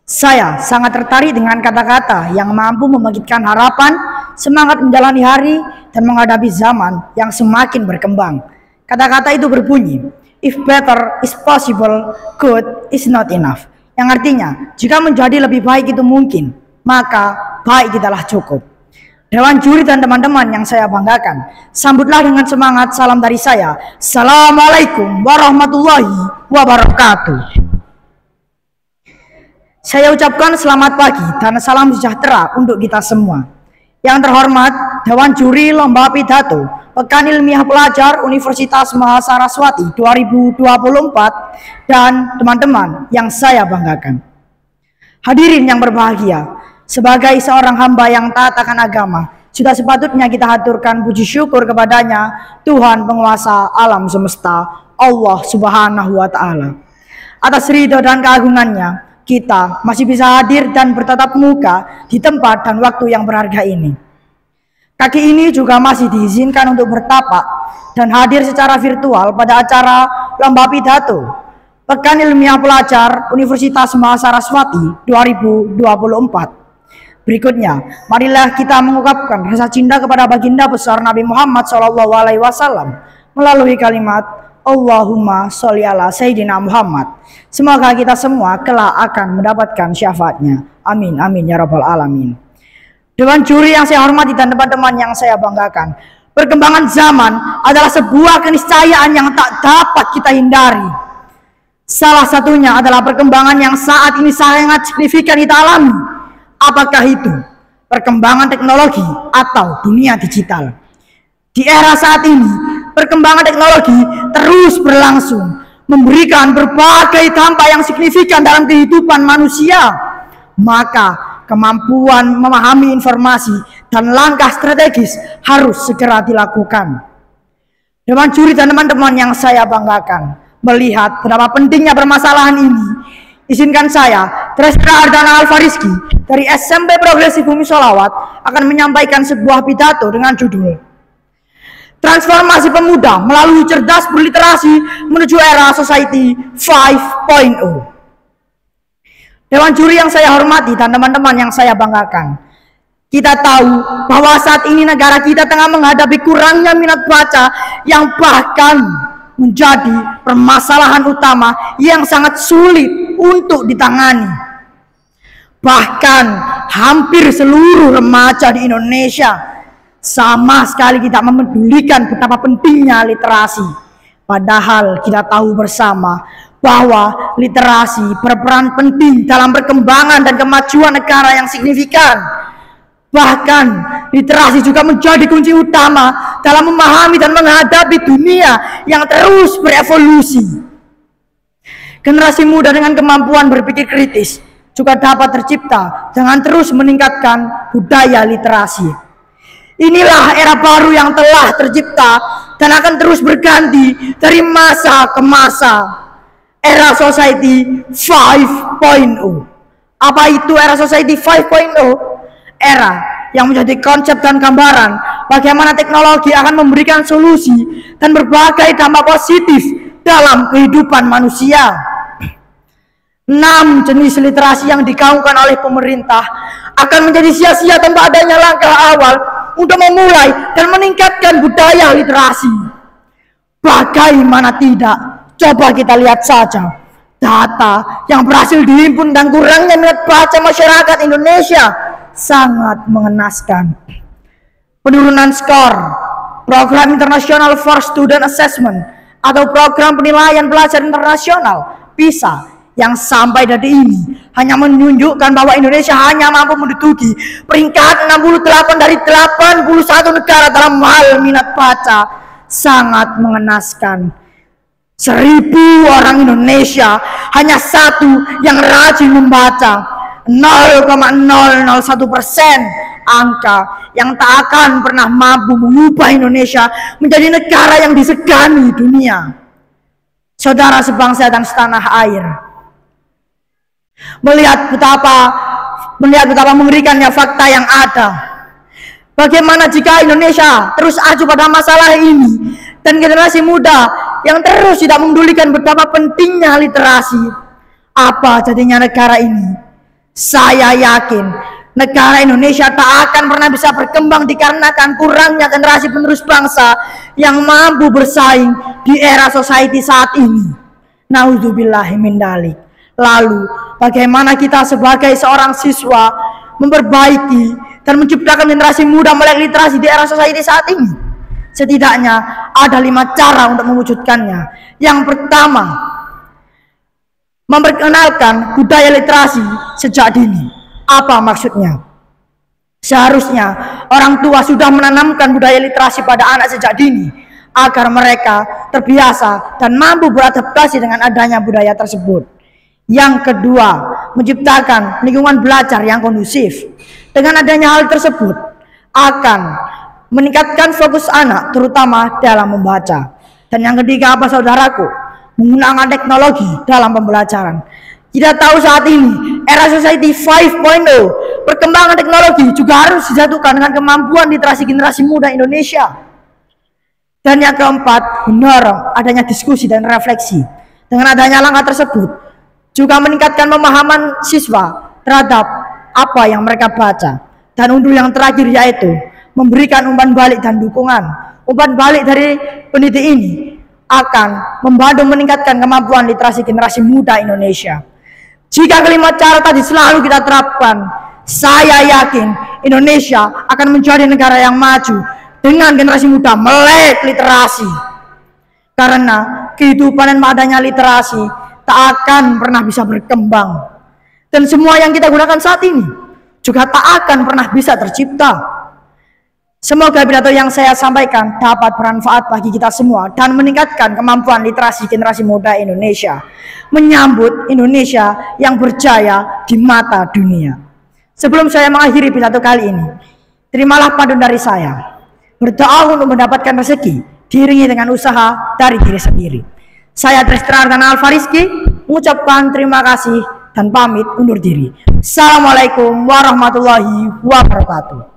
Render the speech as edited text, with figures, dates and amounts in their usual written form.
Saya sangat tertarik dengan kata-kata yang mampu membangkitkan harapan, semangat menjalani hari, dan menghadapi zaman yang semakin berkembang. Kata-kata itu berbunyi, "If better is possible, good is not enough." Yang artinya, jika menjadi lebih baik itu mungkin, maka baik tidaklah cukup. Dewan juri dan teman-teman yang saya banggakan, sambutlah dengan semangat salam dari saya. Assalamualaikum warahmatullahi wabarakatuh. Saya ucapkan selamat pagi dan salam sejahtera untuk kita semua. Yang terhormat Dewan Juri Lomba Pidato Pekan Ilmiah Pelajar Universitas Mahasaraswati 2024 dan teman-teman yang saya banggakan. Hadirin yang berbahagia, sebagai seorang hamba yang taat akan agama, sudah sepatutnya kita haturkan puji syukur kepadanya, Tuhan penguasa alam semesta, Allah Subhanahu wa Ta'ala. Atas ridho dan keagungannya, kita masih bisa hadir dan bertatap muka di tempat dan waktu yang berharga ini. Kaki ini juga masih diizinkan untuk bertapak dan hadir secara virtual pada acara Lomba Pidato Pekan Ilmiah Pelajar Universitas Mahasaraswati 2024. Berikutnya, marilah kita mengungkapkan rasa cinta kepada baginda besar Nabi Muhammad SAW melalui kalimat Allahumma sholli ala Sayyidina Muhammad. Semoga kita semua kelak akan mendapatkan syafaatnya. Amin, amin, ya rabbal alamin. Dewan juri yang saya hormati dan teman-teman yang saya banggakan, perkembangan zaman adalah sebuah keniscayaan yang tak dapat kita hindari. Salah satunya adalah perkembangan yang saat ini sangat signifikan kita alami. Apakah itu perkembangan teknologi atau dunia digital? Di era saat ini, perkembangan teknologi terus berlangsung, memberikan berbagai dampak yang signifikan dalam kehidupan manusia. Maka kemampuan memahami informasi dan langkah strategis harus segera dilakukan. Dewan juri dan teman-teman yang saya banggakan, melihat betapa pentingnya permasalahan ini, izinkan saya, Trestra Ardana Alfariski dari SMP Progresif Bumi Sholawat akan menyampaikan sebuah pidato dengan judul Transformasi Pemuda Melalui Cerdas Berliterasi Menuju Era Society 5.0. Dewan juri yang saya hormati dan teman-teman yang saya banggakan, kita tahu bahwa saat ini negara kita tengah menghadapi kurangnya minat baca yang bahkan menjadi permasalahan utama yang sangat sulit untuk ditangani. Bahkan hampir seluruh remaja di Indonesia sama sekali tidak memedulikan betapa pentingnya literasi. Padahal kita tahu bersama bahwa literasi berperan penting dalam perkembangan dan kemajuan negara yang signifikan. Bahkan literasi juga menjadi kunci utama dalam memahami dan menghadapi dunia yang terus berevolusi. Generasi muda dengan kemampuan berpikir kritis juga dapat tercipta dengan terus meningkatkan budaya literasi. Inilah era baru yang telah tercipta dan akan terus berganti dari masa ke masa. Era Society 5.0. Apa itu era Society 5.0? Era yang menjadi konsep dan gambaran bagaimana teknologi akan memberikan solusi dan berbagai dampak positif dalam kehidupan manusia. 6 jenis literasi yang digaungkan oleh pemerintah akan menjadi sia-sia tanpa adanya langkah awal untuk memulai dan meningkatkan budaya literasi. Bagaimana tidak? Coba kita lihat saja data yang berhasil dihimpun dan kurangnya minat baca masyarakat Indonesia sangat mengenaskan. Penurunan skor Program International for Student Assessment atau Program Penilaian Pelajar Internasional PISA yang sampai detik ini hanya menunjukkan bahwa Indonesia hanya mampu menduduki peringkat 68 dari 81 negara dalam hal minat baca. Sangat mengenaskan. 1.000 orang Indonesia hanya 1 yang rajin membaca. 0,001%, angka yang tak akan pernah mampu mengubah Indonesia menjadi negara yang disegani dunia. Saudara sebangsa dan setanah air, melihat betapa mengerikannya fakta yang ada. Bagaimana jika Indonesia terus acuh pada masalah ini dan generasi muda yang terus tidak memedulikan betapa pentingnya literasi? Apa jadinya negara ini? Saya yakin negara Indonesia tak akan pernah bisa berkembang dikarenakan kurangnya generasi penerus bangsa yang mampu bersaing di era society saat ini. Naudzubillahi min dzalik. Lalu, bagaimana kita sebagai seorang siswa memperbaiki dan menciptakan generasi muda melek literasi di era society saat ini? Setidaknya ada 5 cara untuk mewujudkannya. Yang pertama, memperkenalkan budaya literasi sejak dini. Apa maksudnya? Seharusnya orang tua sudah menanamkan budaya literasi pada anak sejak dini agar mereka terbiasa dan mampu beradaptasi dengan adanya budaya tersebut. Yang kedua, menciptakan lingkungan belajar yang kondusif. Dengan adanya hal tersebut akan meningkatkan fokus anak terutama dalam membaca. Dan yang ketiga apa saudaraku? Menggunakan teknologi dalam pembelajaran. Kita tahu saat ini era society 5.0, perkembangan teknologi juga harus disatukan dengan kemampuan literasi generasi muda Indonesia. Dan yang keempat, mendorong adanya diskusi dan refleksi. Dengan adanya langkah tersebut juga meningkatkan pemahaman siswa terhadap apa yang mereka baca. Dan untuk yang terakhir yaitu memberikan umpan balik dan dukungan. Umpan balik dari pendidik ini akan membantu meningkatkan kemampuan literasi generasi muda Indonesia. Jika kelima cara tadi selalu kita terapkan, saya yakin Indonesia akan menjadi negara yang maju dengan generasi muda melek literasi. Karena kehidupan dan adanya literasi tak akan pernah bisa berkembang. Dan semua yang kita gunakan saat ini juga tak akan pernah bisa tercipta. Semoga pidato yang saya sampaikan dapat bermanfaat bagi kita semua dan meningkatkan kemampuan literasi generasi muda Indonesia, menyambut Indonesia yang berjaya di mata dunia. Sebelum saya mengakhiri pidato kali ini, terimalah pantun dari saya. Berdoa untuk mendapatkan rezeki, diiringi dengan usaha dari diri sendiri. Saya Tristan Ardana Alfariski mengucapkan terima kasih dan pamit undur diri. Assalamualaikum warahmatullahi wabarakatuh.